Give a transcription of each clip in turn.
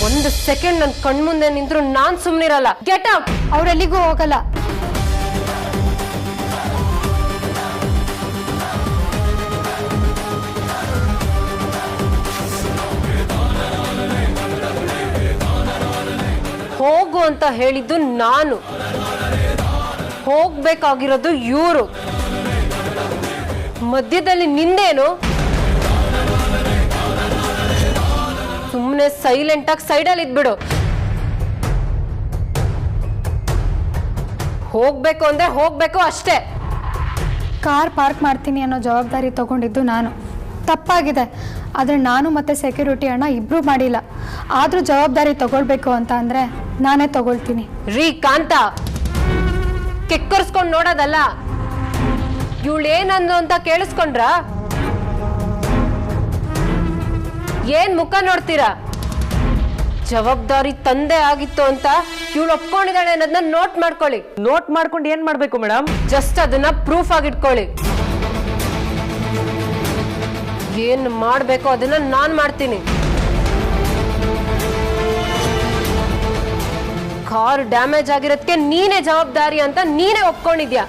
ಒಂದು ಸೆಕೆಂಡ್ ನನ್ನ ಕಣ್ಮುಂದೆ ನಿಂತ್ರು ನಾನ್ ಸುಮ್ನಿರಲ್ಲ. Get out. ಅವರೆಲ್ಲಿಗೂ ಹೋಗಲ್ಲ. ಹೋಗು ಅಂತ ಹೇಳಿದ್ದು ನಾನು, ಹೋಗ್ಬೇಕಾಗಿರೋದು ಇವರು. ಮಧ್ಯದಲ್ಲಿ ನಿಂದೇನು? ಸುಮ್ಮನೆ ಸೈಲೆಂಟ್ ಆಗಿ ಸೈಡಲ್ಲಿ ಇದ್ಬಿಡು. ಹೋಗ್ಬೇಕು ಅಂದ್ರೆ ಹೋಗ್ಬೇಕು ಅಷ್ಟೇ. ಕಾರ್ ಪಾರ್ಕ್ ಮಾಡ್ತೀನಿ ಅನ್ನೋ ಜವಾಬ್ದಾರಿ ತಗೊಂಡಿದ್ದು ನಾನು. ತಪ್ಪಾಗಿದೆ. ಆದರೆ ನಾನು ಮತ್ತು ಸೆಕ್ಯೂರಿಟಿ ಅಣ್ಣ ಇಬ್ಬರೂ ಮಾಡಿಲ್ಲ. ಆದರೂ ಜವಾಬ್ದಾರಿ ತಗೊಳ್ಬೇಕು ಅಂತ ಅಂದರೆ ನಾನೇ ತಗೊಳ್ತೀನಿ. ರೀ ಕಾಂತ, ಕೆಕ್ಕರ್ಸ್ಕೊಂಡು ನೋಡೋದಲ್ಲ, ಇವಳೇನಂದು ಅಂತ ಕೇಳಿಸ್ಕೊಂಡ್ರ? ಏನ್ ಮುಖ ನೋಡ್ತೀರಾ? ಜವಾಬ್ದಾರಿ ತಂದೆ ಆಗಿತ್ತು ಅಂತ ಇವಳು ಒಪ್ಕೊಂಡಿದ್ದಾಳೆ ಅನ್ನೋದನ್ನ ನೋಟ್ ಮಾಡ್ಕೊಳ್ಳಿ. ನೋಟ್ ಮಾಡ್ಕೊಂಡು ಏನ್ ಮಾಡ್ಬೇಕು ಮೇಡಮ್? ಜಸ್ಟ್ ಅದನ್ನ ಪ್ರೂಫ್ ಆಗಿಟ್ಕೊಳ್ಳಿ. ಏನ್ ಮಾಡ್ಬೇಕು ಅದನ್ನ ನಾನ್ ಮಾಡ್ತೀನಿ. ಕಾರ್ ಡ್ಯಾಮೇಜ್ ಆಗಿರೋದಕ್ಕೆ ನೀನೇ ಜವಾಬ್ದಾರಿ ಅಂತ ನೀನೇ ಒಪ್ಕೊಂಡಿದ್ಯಾ.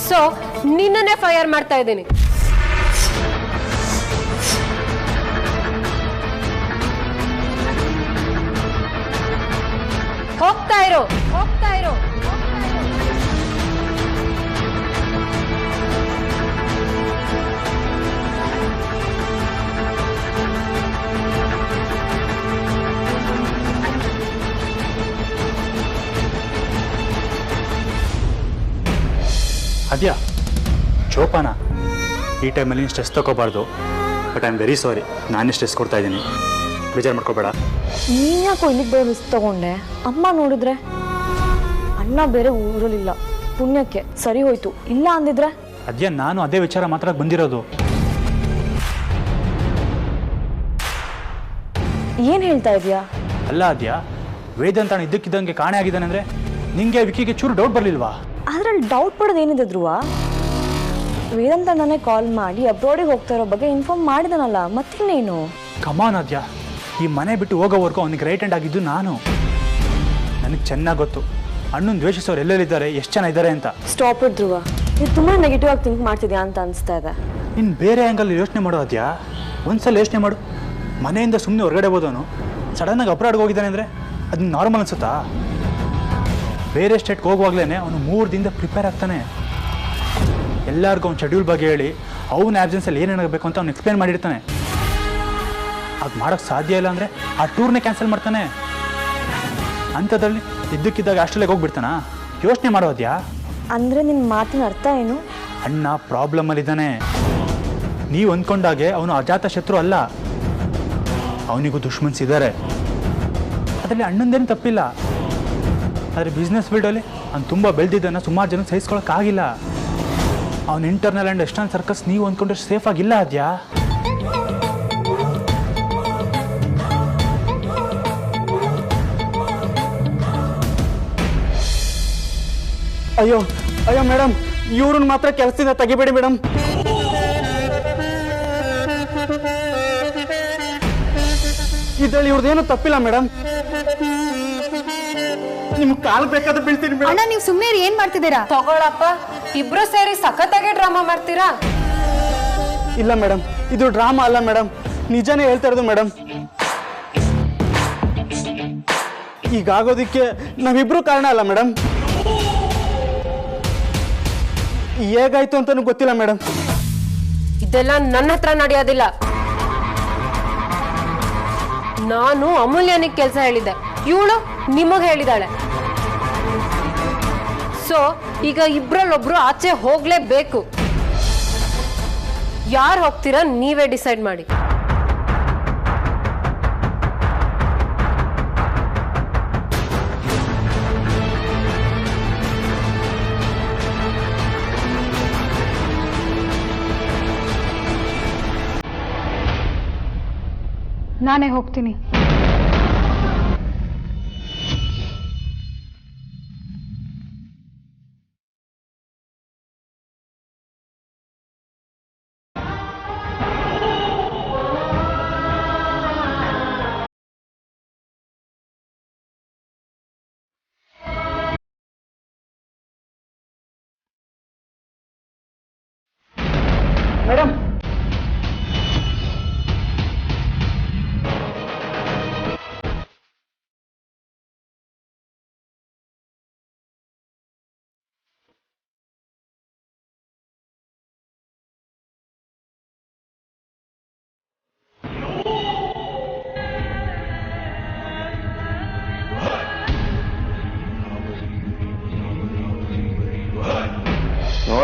ಸೊ ನಿನ್ನನ್ನೇ ಫೈರ್ ಮಾಡ್ತಾ ಇದ್ದೀನಿ. ಹೋಗ್ತಾ ಇರೋ, ಹೋಗ್ತಾ ಇರೋ. ಅದ್ಯಾ ಚೋಪಾನ, ಈ ಟೈಮಲ್ಲಿ ನೀನು ಸ್ಟ್ರೆಸ್ ತಗೋಬಾರ್ದು. But I am very sorry, ನಾನೇ ಸ್ಟ್ರೆಸ್ ಕೊಡ್ತಾ ಇದ್ದೀನಿ. ಬೇಜಾರು ಮಾಡ್ಕೋಬೇಡ. ನೀನು ಯಾಕೋ ಇಲ್ಲಿಗೆ ಬೇರೆ ರಿಸ್ಕ್ ತಗೊಂಡೆ? ಅಮ್ಮ ನೋಡಿದ್ರೆ ಅಣ್ಣ ಬೇರೆ ಊರಲ್ಲಿಲ್ಲ. ಪುಣ್ಯಕ್ಕೆ ಸರಿ ಹೋಯ್ತು, ಇಲ್ಲ ಅಂದಿದ್ರೆ. ಅದ್ಯಾ ನಾನು ಅದೇ ವಿಚಾರ ಮಾತಾಡಕ್ಕೆ ಬಂದಿರೋದು. ಏನು ಹೇಳ್ತಾ ಇದೀಯಾ? ಅಲ್ಲ ಅದ್ಯಾ, ವೇದಾಂತ ಇದ್ದಕ್ಕಿದ್ದಂಗೆ ಕಾಣೆ ಆಗಿದ್ದಾನೆ ಅಂದರೆ ನಿಂಗೆ ವಿಕಿಗೆ ಚೂರು ಡೌಟ್ ಬರಲಿಲ್ವಾ? ಅದ್ರಲ್ಲಿ ಡೌಟ್ ಪಡೋದು ಏನಿದೆ ಧ್ರುವ? ವೇದಾಂತ ನನಗೆ ಕಾಲ್ ಮಾಡಿ ಅಬ್ರಾಡಿಗೆ ಹೋಗ್ತಾ ಇರೋ ಬಗ್ಗೆ ಇನ್ಫಾರ್ಮ್ ಮಾಡಿದನಲ್ಲ, ಮತ್ತಿನ್ನೇನು? ಕಮಾನ್ ಅದ್ಯಾ, ಈ ಮನೆ ಬಿಟ್ಟು ಹೋಗೋವರೆಗೂ ಅವನಿಗೆ ರೈಟ್ ಹ್ಯಾಂಡ್ ಆಗಿದ್ದು ನಾನು. ನನಗೆ ಚೆನ್ನಾಗಿ ಗೊತ್ತು ಅಣ್ಣನ ದ್ವೇಷಿಸೋರು ಎಲ್ಲೆಲ್ಲಿದ್ದಾರೆ, ಎಷ್ಟು ಜನ ಇದ್ದಾರೆ ಅಂತ. ಸ್ಟಾಪ್ ಇಟ್ ಧ್ರುವ, ಇದು ತುಂಬ ನೆಗೆಟಿವ್ ಆಗಿ ಥಿಂಕ್ ಮಾಡ್ತಿದ್ಯಾ ಅಂತ ಅನಿಸ್ತಾ ಇದೆ. ಇನ್ನು ಬೇರೆ ಆ್ಯಂಗಲ್ ಯೋಚನೆ ಮಾಡೋ ಅದ್ಯಾ. ಒಂದ್ಸಲ ಯೋಚನೆ ಮಾಡು, ಮನೆಯಿಂದ ಸುಮ್ಮನೆ ಹೊರಗಡೆ ಹೋದವನು ಸಡನ್ನಾಗಿ ಅಬ್ರಾಡ್ಗೆ ಹೋಗಿದ್ದಾನೆ ಅಂದರೆ ಅದನ್ನ ನಾರ್ಮಲ್ ಅನ್ಸುತ್ತಾ? ಬೇರೆ ಸ್ಟೇಟ್ಗೆ ಹೋಗುವಾಗಲೇ ಅವನು 3 ದಿನದಿಂದ ಪ್ರಿಪೇರ್ ಆಗ್ತಾನೆ. ಎಲ್ಲರಿಗೂ ಅವ್ನ ಶೆಡ್ಯೂಲ್ ಬಗ್ಗೆ ಹೇಳಿ ಅವನ ಆ್ಯಬ್ಸೆನ್ಸಲ್ಲಿ ಏನೇನಾಗಬೇಕು ಅಂತ ಅವ್ನು ಎಕ್ಸ್ಪ್ಲೇನ್ ಮಾಡಿರ್ತಾನೆ. ಅದು ಮಾಡೋಕ್ಕೆ ಸಾಧ್ಯ ಇಲ್ಲ ಅಂದರೆ ಆ ಟೂರ್ನೇ ಕ್ಯಾನ್ಸಲ್ ಮಾಡ್ತಾನೆ. ಅಂಥದ್ರಲ್ಲಿ ಇದ್ದಕ್ಕಿದ್ದಾಗ ಆಸ್ಟ್ರೇಲಿಯಾಗೆ ಹೋಗ್ಬಿಡ್ತಾನಾ? ಯೋಚನೆ ಮಾಡೋದ್ಯಾ. ಅಂದರೆ ನಿನ್ನ ಮಾತಿನ ಅರ್ಥ ಏನು? ಅಣ್ಣ ಪ್ರಾಬ್ಲಮ್ಮಲ್ಲಿದ್ದಾನೆ. ನೀವು ಅಂದ್ಕೊಂಡಾಗೆ ಅವನು ಅಜಾತ ಶತ್ರು ಅಲ್ಲ, ಅವನಿಗೂ ದುಶ್ಮನ್ಸ್ ಇದ್ದಾರೆ. ಅದರಲ್ಲಿ ಅಣ್ಣಂದೇನು ತಪ್ಪಿಲ್ಲ. ಆದರೆ ಬಿಸ್ನೆಸ್ ಫೀಲ್ಡಲ್ಲಿ ಅವ್ನು ತುಂಬ ಬೆಳೆದಿದ್ದನ್ನು ಸುಮಾರು ಜನ ಸಹಿಸ್ಕೊಳಕ್ಕಾಗಿಲ್ಲ. ಅವನ ಇಂಟರ್ನಲ್ ಆ್ಯಂಡ್ ಎಕ್ಸ್ಟರ್ನಲ್ ಸರ್ಕಸ್ ನೀವು ಅಂದ್ಕೊಂಡ್ರೆ ಸೇಫ್ ಆಗಿಲ್ಲ ಅದ್ಯಾ. ಅಯ್ಯೋ ಅಯ್ಯೋ ಮೇಡಮ್, ಇವ್ರನ್ನ ಮಾತ್ರ ಕೆಲಸದಿಂದ ತೆಗಿಬೇಡಿ ಮೇಡಮ್. ಇದ್ರಲ್ಲಿ ಇವ್ರದ್ದೇನು ತಪ್ಪಿಲ್ಲ ಮೇಡಮ್. ನಿಮ್ಗೆ ಕಾಲ್ ಬೇಕಾದ್ರೆ ಬೀಳ್ತೀನಿ ಮೇಡಮ್. ಅಣ್ಣ ನೀವು ಸುಮ್ಮನೆ ಏನ್ ಮಾಡ್ತಿದ್ದೀರಾ? ತಗೊಳಪ್ಪ, ಇಬ್ರು ಸೇರಿ ಸಖತ್ತಾಗೆ ಡ್ರಾಮಾ ಮಾಡ್ತೀರಾ. ಇಲ್ಲ ಮೇಡಮ್, ಇದು ಡ್ರಾಮಾ ಅಲ್ಲ ಮೇಡಮ್, ನಿಜಾನೇ ಹೇಳ್ತಾ ಇರೋದು ಮೇಡಮ್. ಈಗಾಗೋದಕ್ಕೆ ನಾವಿಬ್ರು ಕಾರಣ ಅಲ್ಲ ಮೇಡಮ್. ಹೇಗಾಯ್ತು ಅಂತಾನು ಗೊತ್ತಿಲ್ಲ ಮೇಡಮ್. ಇದೆಲ್ಲ ನನ್ನ ಹತ್ರ ನಡೆಯೋದಿಲ್ಲ. ನಾನು ಅಮೂಲ್ಯನಿಗೆ ಕೆಲಸ ಹೇಳಿದ್ದೆ, ಇವಳು ನಿಮಗ್ ಹೇಳಿದಾಳೆ. ಸೊ ಈಗ ಇಬ್ರಲ್ಲೊಬ್ರು ಆಚೆ ಹೋಗ್ಲೇಬೇಕು. ಯಾರು ಹೋಗ್ತೀರಾ ನೀವೇ ಡಿಸೈಡ್ ಮಾಡಿ. ನಾನೇ ಹೋಗ್ತೀನಿ.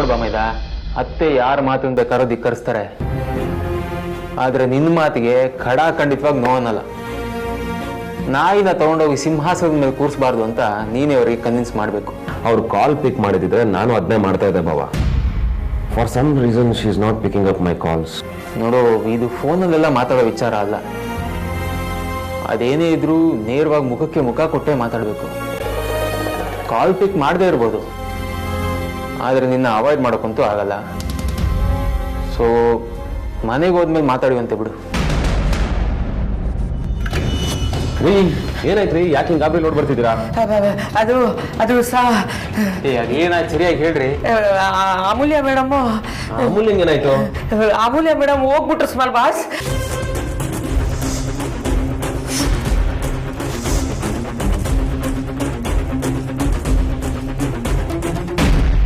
ನೋಡ್ಬಾ ಮೈದ, ಅತ್ತೆ ಯಾರ ಮಾತನ್ನು ಬೇಕಾದ್ರೂ ಧಿಕ್ಕರಿಸ್ತಾರೆ, ಆದ್ರೆ ನಿನ್ನ ಮಾತಿಗೆ ಖಡಾಖಂಡಿತವಾಗಿ ನೋವನ್ನಲ್ಲ. ನಾಯಿನ ತಗೊಂಡೋಗಿ ಸಿಂಹಾಸನದ ಮೇಲೆ ಕೂರಿಸಬಾರ್ದು ಅಂತ ನೀನೇ ಅವ್ರಿಗೆ ಕನ್ವಿನ್ಸ್ ಮಾಡಬೇಕು. ಅವ್ರು ಕಾಲ್ ಪಿಕ್ ಮಾಡಿದ್ರೆ ನಾನು ಅದನ್ನೇ ಮಾಡ್ತಾ ಇದ್ದೆ ಬಾವ. For some reason she is not picking up my calls. ನೋಡು, ಇದು ಫೋನಲ್ಲೆಲ್ಲ ಮಾತಾಡೋ ವಿಚಾರ ಅಲ್ಲ. ಅದೇನೇ ಇದ್ರೂ ನೇರವಾಗಿ ಮುಖಕ್ಕೆ ಮುಖ ಕೊಟ್ಟೇ ಮಾತಾಡಬೇಕು. ಕಾಲ್ ಪಿಕ್ ಮಾಡದೇ ಇರ್ಬೋದು, ಆದರೆ ನಿನ್ನ ಅವಾಯ್ಡ್ ಮಾಡೋಕ್ಕಂತೂ ಆಗಲ್ಲ. ಸೊ ಮನೆಗೆ ಹೋದ್ಮೇಲೆ ಮಾತಾಡುವಂತೆ ಬಿಡು. ರೀ ಏನಾಯ್ತು ರೀ, ಯಾಕೆ ಹಿಂಗೆ ಗಾಬರಿ ನೋಡಿ ಬರ್ತಿದ್ದೀರಾ? ಅದು ಅದೇನಾಯ್ತು ಸರಿಯಾಗಿ ಹೇಳ್ರಿ. ಅಮೂಲ್ಯ ಮೇಡಮ್ ಅಮೂಲ್ಯಂಗೆ ಏನಾಯ್ತು? ಅಮೂಲ್ಯ ಮೇಡಮ್ ಹೋಗ್ಬಿಟ್ರು ಸ್ಮಾಲ್ ಬಾಸ್.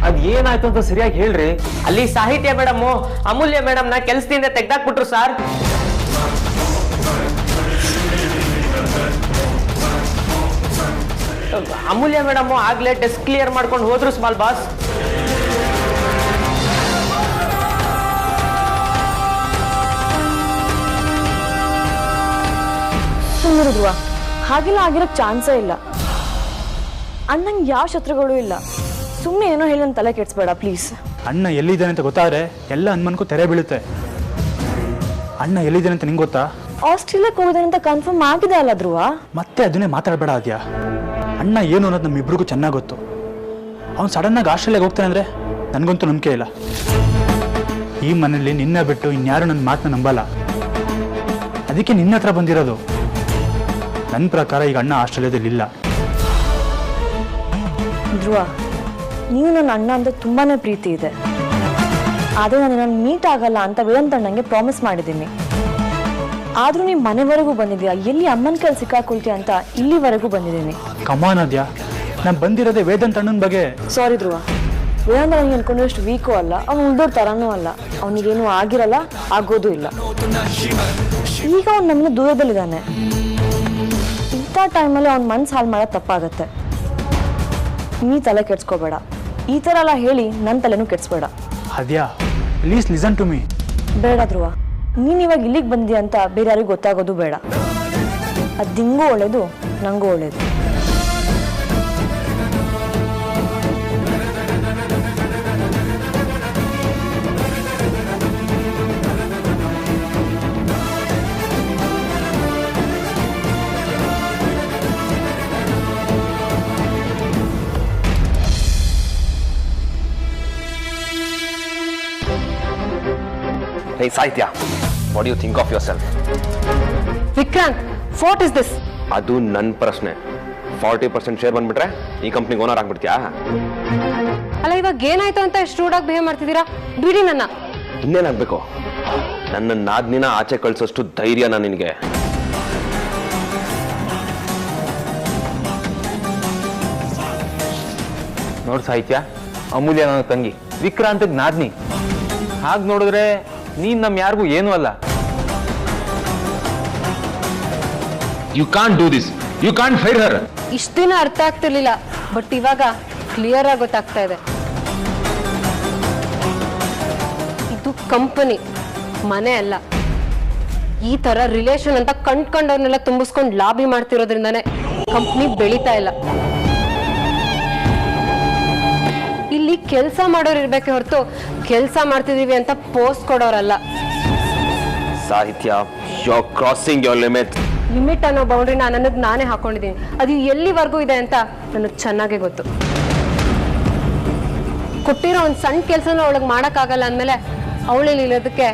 ಅದ್ ಏನಾಯ್ತು ಅಂತ ಸರಿಯಾಗಿ ಹೇಳ್ರಿ. ಅಲ್ಲಿ ಸಾಹಿತ್ಯ ಮೇಡಮ್ ಅಮೂಲ್ಯ ಮೇಡಮ್ನ ಕೆಲಸದಿಂದ ತೆಗ್ದಾಕ್ಬಿಟ್ರು ಸರ್. ಅಮೂಲ್ಯ ಮೇಡಮ್ ಆಗ್ಲೇ ಡೆಸ್ಕ್ ಕ್ಲಿಯರ್ ಮಾಡ್ಕೊಂಡು ಹೋದ್ರು ಸ್ಮಾಲ್ ಬಾಸ್. ಸುಮ್ಮನೆ ಧ್ರುವ, ಹಾಗೆಲ್ಲ ಆಗಿರೋಕ್ ಚಾನ್ಸೇ ಇಲ್ಲ. ಅಣ್ಣಂಗೆ ಯಾವ ಶತ್ರುಗಳು ಇಲ್ಲ. ಸುಮ್ಮನೆ ಏನೋ ಹೇಳಿ ನನ್ನ ತಲೆ ಕೆಡ್ಸ್ಬೇಡ ಪ್ಲೀಸ್. ಅಣ್ಣ ಎಲ್ಲಿದ್ದಾನೆ ಅಂತ ಗೊತ್ತಾದ್ರೆ ಎಲ್ಲ ಅನ್ಮನ್ಕೂ ತೆರೆ ಬೀಳುತ್ತೆ. ಅಣ್ಣ ಎಲ್ಲಿದ್ದಾನೆ ಅಂತ ನಿಂಗೆ ಗೊತ್ತಾ? ಆಸ್ಟ್ರೇಲಿಯಾಕ್ಕೆ ಹೋಗೋದೇನೆ ಅಂತ ಕನ್ಫರ್ಮ್ ಆಗಿದೆ ಅಲ್ಲ ಧ್ರುವ? ಮತ್ತೆ ಅದನ್ನೇ ಮಾತಾಡಬೇಡ ಆದ್ಯಾ. ಅಣ್ಣ ಏನು ಅನ್ನೋದು ನಮ್ಮಿಬ್ರಿಗೂ ಚೆನ್ನಾಗಿ ಗೊತ್ತು. ಅವ್ನು ಸಡನ್ನಾಗಿ ಆಸ್ಟ್ರೇಲಿಯಾಗೆ ಹೋಗ್ತಾನೆ ಅಂದರೆ ನನಗಂತೂ ನಂಬಿಕೆ ಇಲ್ಲ. ಈ ಮನೇಲಿ ನಿನ್ನ ಬಿಟ್ಟು ಇನ್ಯಾರು ನನ್ನ ಮಾತನ್ನ ನಂಬಲ್ಲ. ಅದಕ್ಕೆ ನಿನ್ನ ಹತ್ರ ಬಂದಿರೋದು. ನನ್ನ ಪ್ರಕಾರ ಈಗ ಅಣ್ಣ ಆಸ್ಟ್ರೇಲಿಯಾದಲ್ಲಿ ಇಲ್ಲ. ಧ್ರುವ, ನೀವು ನನ್ನ ಅಣ್ಣ ಅಂತ ತುಂಬಾನೇ ಪ್ರೀತಿ ಇದೆ. ಆದರೆ ನಾನು ಮೀಟ್ ಆಗಲ್ಲ ಅಂತ ವೇದಾಂತ ಅಣ್ಣಂಗೆ ಪ್ರಾಮಿಸ್ ಮಾಡಿದ್ದೀನಿ. ಆದ್ರೂ ನೀವು ಮನೆವರೆಗೂ ಬಂದಿದ್ಯಾ, ಎಲ್ಲಿ ಅಮ್ಮನ ಕೈಲಿ ಸಿಕ್ಕಾಕೊಳ್ತೀಯ ಅಂತ ಇಲ್ಲಿವರೆಗೂ ಬಂದಿದ್ದೀನಿ. ಕಮಾನ್ ಆದ್ಯಾ, ನಾನು ಬಂದಿರೋದೇ ವೇದಾಂತ ಅಣ್ಣನ ಬಗ್ಗೆ. ಸಾರಿ ಧ್ರುವ, ವೇದಾಂತ ನನಗೆ ಅನ್ಕೊಂಡಷ್ಟು ವೀಕು ಅಲ್ಲ, ಅವ್ನು ಉಳ್ದೋರ್ ಥರನೂ ಅಲ್ಲ. ಅವನಿಗೇನು ಆಗಿರಲ್ಲ, ಆಗೋದು ಇಲ್ಲ. ಈಗ ಅವ್ನು ನಮ್ಮನ್ನ ದೂರದಲ್ಲಿದ್ದಾನೆ. ಇಂಥ ಟೈಮಲ್ಲಿ ಅವ್ನ ಮನ್ಸು ಹಾಳು ಮಾಡೋದು ತಪ್ಪಾಗತ್ತೆ. ನೀ ತಲೆ ಕೆಡ್ಸ್ಕೋಬೇಡ. ಈ ಥರ ಎಲ್ಲ ಹೇಳಿ ನನ್ನ ತಲೆನೂ ಕೆಡ್ಸ್ಬೇಡ. ಆದ್ಯಾ, ಪ್ಲೀಸ್ ಲಿಸನ್ ಟು ಮೀ. ಬೇಡ ಧ್ರುವ, ನೀನು ಇವಾಗ ಇಲ್ಲಿಗೆ ಬಂದಿ ಅಂತ ಬೇರೆ ಯಾರಿಗೂ ಗೊತ್ತಾಗೋದು ಬೇಡ. ಅದು ನಿಂಗೂ ಒಳ್ಳೇದು, ನನಗೂ ಒಳ್ಳೇದು. Hey Saitya, what do you think of yourself? Vikrant, what is this? ಅದು ನನ್ನ ಪ್ರಶ್ನೆ. 40% ಶೇರ್ ಬಂದ್ಬಿಟ್ರೆ ಈ ಕಂಪ್ನಿಗೆ ಓನರ್ ಆಗ್ಬಿಡ್ತೀಯಾ? ಅಲ್ಲ, ಇವಾಗ ಏನಾಯ್ತು ಅಂತ ಎಷ್ಟು ರೂಢಾಗಿ ಬಿಹೇವ್ ಮಾಡ್ತಿದ್ದೀರಾ? ಬಿಡಿ ನನ್ನ. ಇನ್ನೇನಾಗಬೇಕು? ನನ್ನ ನಾದ್ನಿನ ಆಚೆ ಕಳಿಸೋಷ್ಟು ಧೈರ್ಯನಾ ನಿನಗೆ? ನೋಡು ಸಾಹಿತ್ಯ, ಅಮೂಲ್ಯ ನನ್ನ ತಂಗಿ, ವಿಕ್ರಾಂತಗ್ ನಾದ್ನಿ. ಹಾಗೆ ನೋಡಿದ್ರೆ ನೀನ್ ನಮ್ ಯಾರಿಗೂ ಏನೂ ಅಲ್ಲ. You can't do this. You can't fire her. ಇಷ್ಟ ದಿನ ಅರ್ಥ ಆಗ್ತಿರ್ಲಿಲ್ಲ, ಬಟ್ ಇವಾಗ ಕ್ಲಿಯರ್ ಆಗಿ ಗೊತ್ತಾಗ್ತಾ ಇದೆ. ಇದು ಕಂಪನಿ, ಮನೆ ಅಲ್ಲ. ಈ ತರ ರಿಲೇಷನ್ ಅಂತ ಕಂಡ್ಕೊಂಡವ್ರನ್ನೆಲ್ಲ ತುಂಬಿಸ್ಕೊಂಡು ಲಾಬಿ ಮಾಡ್ತಿರೋದ್ರಿಂದಾನೆ ಕಂಪ್ನಿ ಬೆಳೀತಾ ಇಲ್ಲ. ಇಲ್ಲಿ ಕೆಲಸ ಮಾಡೋರು ಇರ್ಬೇಕೆ ಹೊರತು ಕೆಲಸ ಮಾಡ್ತಿದೀವಿ ಅಂತ ಪೋಸ್ಟ್ ಕೊಡೋರಲ್ಲ. ಸಾಹಿತ್ಯ, you're crossing your limit. Limit ಅನ್ನೋ ಬೌಂಡ್ರಿನ ನಾನೇ ಹಾಕೊಂಡಿದ್ದೀನಿ. ಅದು ಎಲ್ಲಿವರೆಗೂ ಇದೆ ಅಂತ ನನಗೆ ಚೆನ್ನಾಗೇ ಗೊತ್ತು. ಕೊಟ್ಟಿರೋ ಒಂದು ಸಣ್ಣ ಕೆಲಸನ ಅವಳಿಗೆ ಮಾಡೋಕ್ಕಾಗಲ್ಲ ಅಂದಮೇಲೆ ಅವಳಲ್ಲಿ ಇರೋದಕ್ಕೆ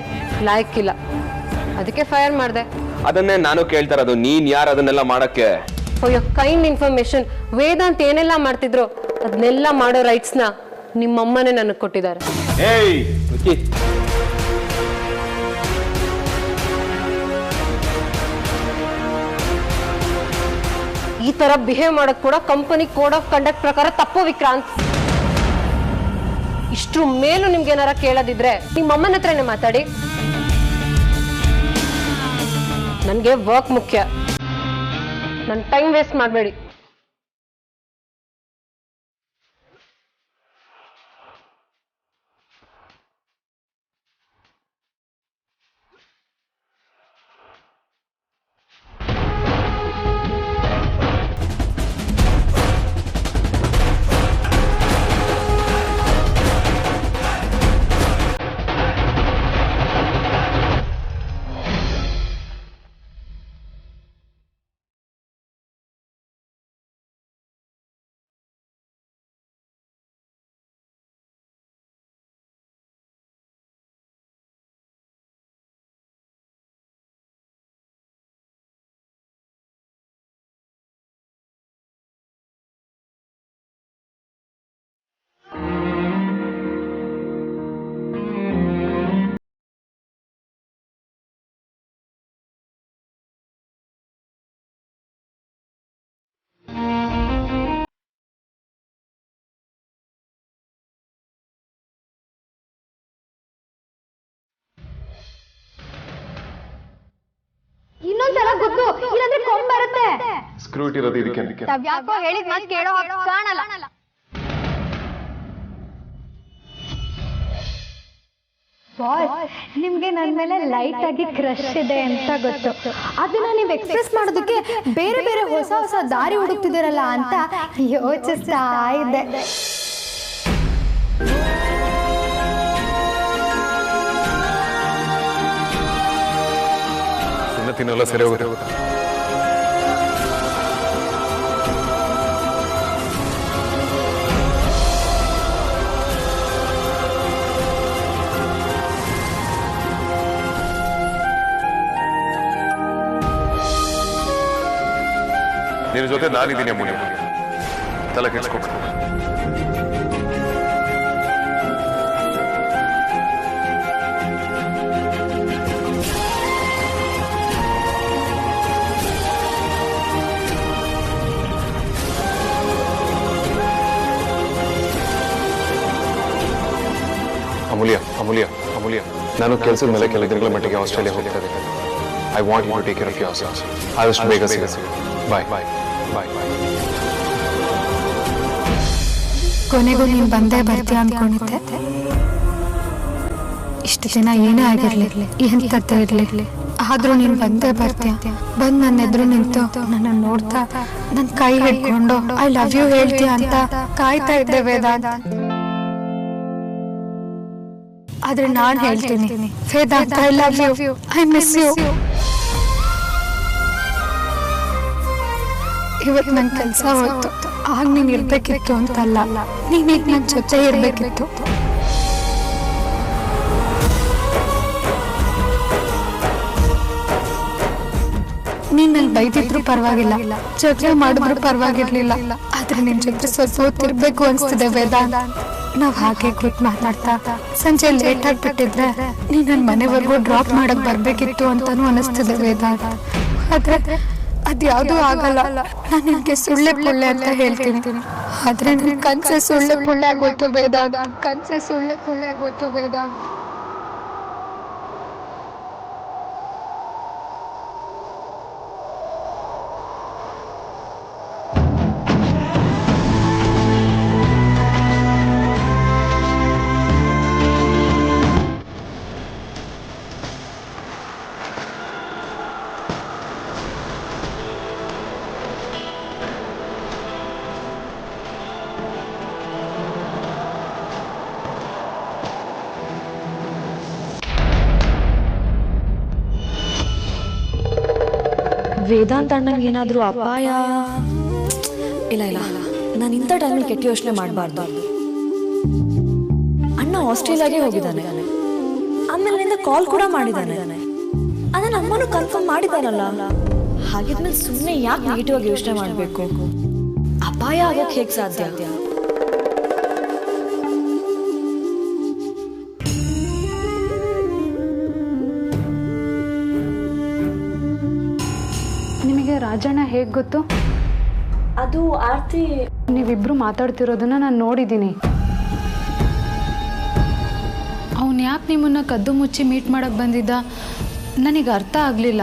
ಲಾಯಕ್ಕಿಲ್ಲ. ಅದಕ್ಕೆ ಫೈರ್ ಮಾಡಿದೆ. ಅದನ್ನೇ ನಾನು ಕೇಳ್ತಾ ಇರೋದು. ನೀನ್ ಯಾರು ಅದನ್ನೆಲ್ಲ ಮಾಡಕ್ಕೆ? For your kind information, Vedant ಏನೆಲ್ಲ ಮಾಡ್ತಿದ್ರು ಅದನ್ನೆಲ್ಲ ಮಾಡೋ ರೈಟ್ಸ್ನ ನಿಮ್ಮಮ್ಮನೇ ನನಗೆ ಕೊಟ್ಟಿದ್ದಾರೆ. ಏಯ್ ಈ ತರ ಬಿಹೇವ್ ಮಾಡೋದು ಕೂಡ ಕಂಪನಿ ಕೋಡ್ ಆಫ್ ಕಂಡಕ್ಟ್ ಪ್ರಕಾರ ತಪ್ಪು ವಿಕ್ರಾಂತ್. ಇಷ್ಟ್ರ ಮೇಲೂ ನಿಮ್ಗೆ ಏನಾರ ಕೇಳೋದಿದ್ರೆ ನಿಮ್ಮ ಅಮ್ಮನ ಹತ್ರನೇ ಮಾತಾಡಿ. ನನಗೆ ವರ್ಕ್ ಮುಖ್ಯ. ನನ್ನ ಟೈಮ್ ವೇಸ್ಟ್ ಮಾಡಬೇಡಿ. ಗುದ್ದು ಇಲ್ಲಾಂದ್ರೆ ಕೊಂಬ್ ಬರುತ್ತೆ. ಸ್ಕ್ರೂ ಇರೋದು ಇದಕ್ಕೆ. ಯಾಕೋ ಹೇಳಿದ ಮಾತು ಕೇಳೋ ಕಾಣಲ್ಲ. ನಿಮ್ಗೆ ನನ್ನ ಮೇಲೆ ಲೈಟ್ ಆಗಿ ಕ್ರಶ್ ಇದೆ ಅಂತ ಗೊತ್ತು. ಅದನ್ನ ನೀವು ಎಕ್ಸ್ಪ್ರೆಸ್ ಮಾಡೋದಕ್ಕೆ ಬೇರೆ ಬೇರೆ ಹೊಸ ಹೊಸ ದಾರಿ ಹುಡುಕ್ತಿದ್ದೀರಲ್ಲ ಅಂತ ಯೋಚಿಸ್ತಾ ಇದ್ದೆ. ತಿನ್ನಲ್ಲ ಸರಿ ಹೋಗುತ್ತೆ. ನಿನ್ನ ಜೊತೆ ನಾನಿದ್ದೀನಿ ಅಮೂಲ್ಯ, ತಲೆ ಕೆಡಿಸ್ಕೊಬೇಡ. ಅಮೂಲ್ಯ ಅಮೂಲ್ಯ ಅಮೂಲ್ಯ, ನಾನು ಕೆಲಸದ ಮೇಲೆ ಕೆಲ ದಿನಗಳ ಮಟ್ಟಿಗೆ ಆಸ್ಟ್ರೇಲಿಯಾ ಹೋಗ್ತಾ ಇದ್ದೀನಿ. I want you to take care of yourself. ಆದಷ್ಟು ಬೇಗ ಸಿಗುತ್ತೆ. ಬಾಯ್ ಬಾಯ್ ಬಾಯ್ ಬಾಯ್. ಕೊನೆಗೂ ನೀನು ಬಂದೇ ಬರ್ತೀಯ ಅನ್ಕೊಂಡಿದ್ದೆ. ಇಷ್ಟು ದಿನ ಏನೇ ಆಗಿರ್ಲಿ, ಎಂತದ್ದೇ ಇರ್ಲಿ, ಆದ್ರೂ ನೀನು ಬಂದೇ ಬರ್ತೀಯ. ಬಂದು ನನ್ನ ಎದುರು ನಿಂತು ನನ್ನ ನೋಡ್ತಾ ನನ್ನ ಕೈ ಹಿಡ್ಕೊಂಡು ಐ ಲವ್ ಯು ಹೇಳ್ತೀಯ ಅಂತ ಕಾಯ್ತಾ ಇದ್ದೆ ವೇದಾಂತ್. ಆದ್ರೆ ನಾನು ಹೇಳ್ತೀನಿ Vedant, I love you, I miss you. ಇವತ್ತು ನನ್ನ ಕೆಲಸ ಹೋಯ್ತು. ಆಗ ನೀನು ಇರ್ಬೇಕಿತ್ತು ಅಂತಲ್ಲ, ನೀನೀಗ ನನ್ನ ಜೊತೆ ಇರ್ಬೇಕಿತ್ತು. ನೀನ್ ನನ್ನ ಬೈದಿದ್ರು ಪರವಾಗಿಲ್ಲ, ಜಗಳ ಮಾಡಿದ್ರು ಪರವಾಗಿರ್ಲಿಲ್ಲ, ಆದ್ರೆ ನಿನ್ ಜೊತೆ ಸ್ವಲ್ಪ ಹೊತ್ತಿರ್ಬೇಕು ಅನ್ಸ್ತಿದೆ ವೇದಾಂತ್. ನಾವ್ ಹಾಗೆ ಕೂತ್ ಮಾತಾಡ್ತಾ ಸಂಜೆ ಲೇಟ್ ಆಗ್ಬಿಟ್ಟಿದ್ರೆ ನೀನ್ ನನ್ನ ಮನೆವರೆಗೂ ಡ್ರಾಪ್ ಮಾಡಕ್ ಬರ್ಬೇಕಿತ್ತು ಅಂತಾನು ಅನಿಸ್ತಿದೆ ವೇದಾಂತ್. ಆದ್ರೆ ಅದ್ಯಾವುದೂ ಆಗಲ್ಲ. ನಾನು ನಿನ್ಗೆ ಸುಳ್ಳೆ ಪುಳ್ಳೆ ಅಂತ ಹೇಳ್ತೀನಿ, ಆದ್ರೆ ನನ್ ಕನ್ಸೆ ಸುಳ್ಳೆ ಪುಳ್ಳೆ ಆಗೋಯ್ತು ವೇದಾಂತ್. ಕನ್ಸೆ ಸುಳ್ಳೆ ಪುಳ್ಳೆ ಆಗೋಯ್ತು ವೇದಾಂತ್. ವೇದಾಂತ್ ಅಣ್ಣಂಗೆ ಏನಾದರೂ ಅಪಾಯ? ಇಲ್ಲ ಇಲ್ಲ, ನಾನು ಇಂಥ ಟೈಮಲ್ಲಿ ಕೆಟ್ಟ ಯೋಚನೆ ಮಾಡಬಾರ್ದು. ಅಣ್ಣ ಆಸ್ಟ್ರೇಲಿಯಾಗೆ ಹೋಗಿದ್ದಾನೆ, ಆಮೇಲಿಂದ ಕಾಲ್ ಕೂಡ ಮಾಡಿದ್ದಾನೆ. ಅದನ್ನ ಅಮ್ಮನೂ ಕನ್ಫರ್ಮ್ ಮಾಡಿದಾರಲ್ಲ. ಹಾಗಿದ್ಮೇಲೆ ಸುಮ್ಮನೆ ಯಾಕೆ ನೆಗೆಟಿವ್ ಆಗಿ ಯೋಚನೆ ಮಾಡಬೇಕು? ಅಪಾಯ ಆಗೋಕೆ ಹೇಗೆ ಸಾಧ್ಯ? ನಿಮಗೆ ರಾಜಣ್ಣ ಹೇಗೆ ಗೊತ್ತು? ಅದು ಆರ್ತಿ, ನೀವಿಬ್ರು ಮಾತಾಡ್ತಿರೋದನ್ನ ನಾನು ನೋಡಿದ್ದೀನಿ. ಅವನು ಯಾಕೆ ನಿಮ್ಮನ್ನ ಕದ್ದು ಮುಚ್ಚಿ ಮೀಟ್ ಮಾಡಕ್ಕೆ ಬಂದಿದ್ದ ನನಗೆ ಅರ್ಥ ಆಗಲಿಲ್ಲ.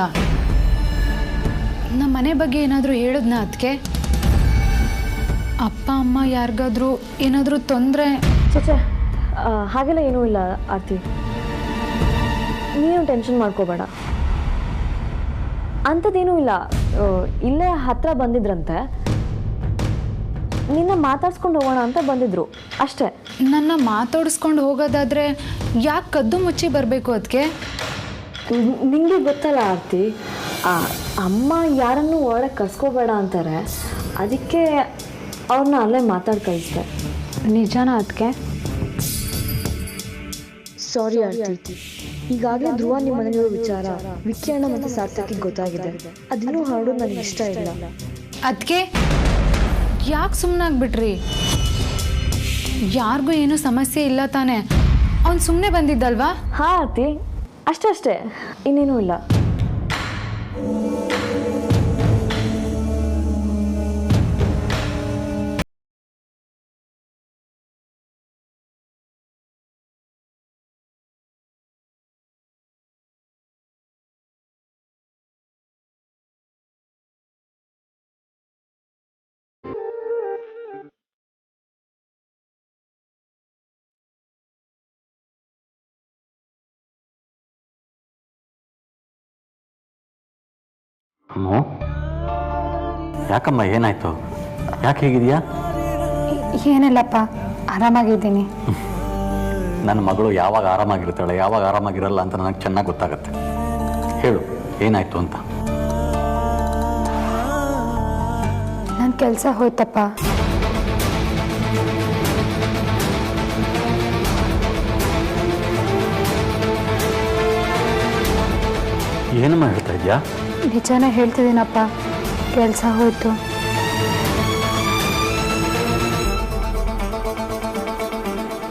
ನಮ್ಮ ಮನೆ ಬಗ್ಗೆ ಏನಾದರೂ ಹೇಳಿದ್ನ ಅದಕ್ಕೆ? ಅಪ್ಪ ಅಮ್ಮ ಯಾರಿಗಾದ್ರೂ ಏನಾದರೂ ತೊಂದರೆ? ಚಚೆ, ಹಾಗೆಲ್ಲ ಏನೂ ಇಲ್ಲ ಆರ್ತಿ, ನೀನು ಟೆನ್ಷನ್ ಮಾಡ್ಕೋಬೇಡ. ಅಂಥದ್ದೇನೂ ಇಲ್ಲ. ಇಲ್ಲೇ ಹತ್ರ ಬಂದಿದ್ರಂತೆ, ನಿನ್ನ ಮಾತಾಡ್ಸ್ಕೊಂಡು ಹೋಗೋಣ ಅಂತ ಬಂದಿದ್ರು ಅಷ್ಟೇ. ನನ್ನ ಮಾತಾಡಿಸ್ಕೊಂಡು ಹೋಗೋದಾದ್ರೆ ಯಾಕೆ ಕದ್ದು ಮುಚ್ಚಿ ಬರಬೇಕು ಅದಕ್ಕೆ? ನಿಂಗೆ ಗೊತ್ತಲ್ಲ ಆರ್ತಿ, ಅಮ್ಮ ಯಾರನ್ನು ಒಳಗೆ ಕರ್ಸ್ಕೋಬೇಡ ಅಂತಾರೆ, ಅದಕ್ಕೆ ಅವ್ರನ್ನ ಅಲ್ಲೇ ಮಾತಾಡಿ ಕಳಿಸ್ದೆ. ನಿಜಾನ ಅದಕ್ಕೆ? ಸಾರಿ ಆರ್ತಿ, ಈಗಾಗಲೇ ಧ್ರುವ ನಿಮ್ಮ ಮನೆಯಲ್ಲಿರೋ ವಿಚಾರ ವಿಕಿರಣ ಮತ್ತು ಸಾರ್ಥಕಿಗೆ ಗೊತ್ತಾಗಿದೆ. ಅದಿನ್ನೂ ಹರಡೋದು ನನಗೆ ಇಷ್ಟ ಇಲ್ಲ. ಅದಕ್ಕೆ ಯಾಕೆ ಸುಮ್ಮನಾಗ್ಬಿಟ್ರಿ? ಯಾರಿಗೂ ಏನೂ ಸಮಸ್ಯೆ ಇಲ್ಲ ತಾನೆ? ಅವ್ನು ಸುಮ್ಮನೆ ಬಂದಿದ್ದಲ್ವಾ? ಹಾ ಆರ್ತಿ, ಅಷ್ಟೇ, ಇನ್ನೇನೂ ಇಲ್ಲ. ಅಮ್ಮೋ, ಯಾಕಮ್ಮ ಏನಾಯ್ತು? ಯಾಕೆ ಹೇಗಿದೆಯಾ? ಏನಿಲ್ಲಪ್ಪ, ಆರಾಮಾಗಿದ್ದೀನಿ. ನನ್ನ ಮಗಳು ಯಾವಾಗ ಆರಾಮಾಗಿರ್ತಾಳೆ ಯಾವಾಗ ಆರಾಮಾಗಿರಲ್ಲ ಅಂತ ನನಗೆ ಚೆನ್ನಾಗಿ ಗೊತ್ತಾಗತ್ತೆ. ಹೇಳು, ಏನಾಯ್ತು ಅಂತ. ನನ್ನ ಕೆಲಸ ಹೋಯ್ತಪ್ಪ. ಏನಮ್ಮ ಹೇಳ್ತಾ ಇದೆಯಾ? ನಿಜಾನೇ ಹೇಳ್ತಿದ್ದೀನಪ್ಪ, ಕೆಲಸ ಹೋಯ್ತು.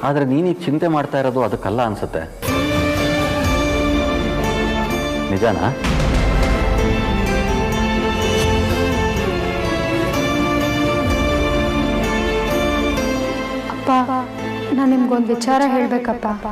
ಆದರೆ ನೀನೀಗ ಚಿಂತೆ ಮಾಡ್ತಾ ಇರೋದು ಅದಕ್ಕಲ್ಲ ಅನ್ಸುತ್ತೆ. ನಿಜಾನಾ? ಅಪ್ಪ, ನಾನು ನಿಮ್ಗೊಂದು ವಿಚಾರ ಹೇಳಬೇಕಪ್ಪ.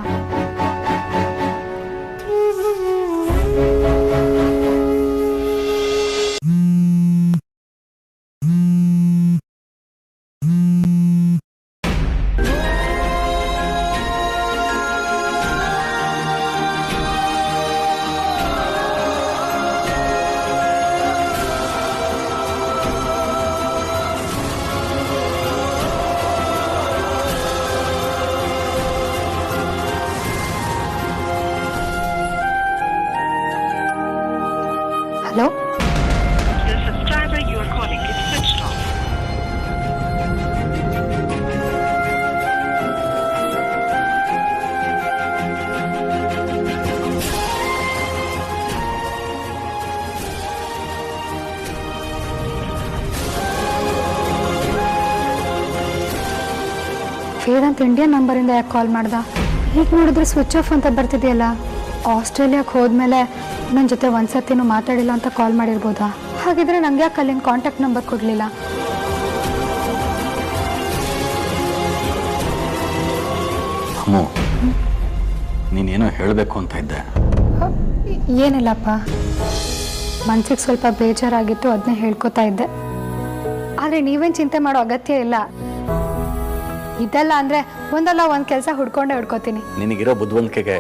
Hello, The subscriber you are calling is switched off. Vedant Indian ನಂಬರಿಂದ ಯಾಕೆ ಕಾಲ್ ಮಾಡ್ದ? ಈಗ ನೋಡಿದ್ರೆ ಸ್ವಿಚ್ ಆಫ್ ಅಂತ ಬರ್ತಿದೆಯಲ್ಲ. ಆಸ್ಟ್ರೇಲಿಯಾಕ್ಕೆ ಹೋದ್ಮೇಲೆ ನನ್ನ ಜೊತೆ ಒಂದ್ಸತಿನೂ ಮಾತಾಡಿಲ್ಲ ಅಂತ ಕಾಲ್ ಮಾಡಿರ್ಬೋದಾ? ಹಾಗಿದ್ರೆ ನಂಗೆ ಯಾಕೆ ಅಲ್ಲಿನ ಕಾಂಟ್ಯಾಕ್ಟ್ ನಂಬರ್ ಕೊಡಲಿಲ್ಲ? ಅಮ್ಮು, ನೀನೇನೋ ಹೇಳಬೇಕು ಅಂತ ಇದ್ದೆ. ಏನಿಲ್ಲಪ್ಪ, ಮನ್ಸಿಗೆ ಸ್ವಲ್ಪ ಬೇಜಾರಾಗಿತ್ತು, ಅದನ್ನೇ ಹೇಳ್ಕೊತಾ ಇದ್ದೆ. ಆದರೆ ನೀವೇನು ಚಿಂತೆ ಮಾಡೋ ಅಗತ್ಯ ಇಲ್ಲ. ಇದೆಲ್ಲ ಅಂದರೆ ಒಂದಲ್ಲ ಒಂದು ಕೆಲಸ ಹುಡ್ಕೋತೀನಿ. ನಿನಗಿರೋ ಬುದ್ಧಿವಂತಿಕೆಗೆ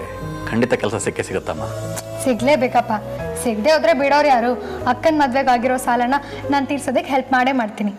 ಖಂಡಿತ ಕೆಲಸ ಸಿಕ್ಕೇ ಸಿಗುತ್ತಮ್ಮ. ಸಿಗ್ಲೇಬೇಕಪ್ಪ. ಸಿಗದೆ ಹೋದ್ರೆ ಬಿಡೋರು ಯಾರು? ಅಕ್ಕನ ಮದ್ವೆಗೆ ಆಗಿರೋ ಸಾಲನ ನಾನು ತೀರ್ಸೋದಕ್ಕೆ ಹೆಲ್ಪ್ ಮಾಡೇ ಮಾಡ್ತೀನಿ.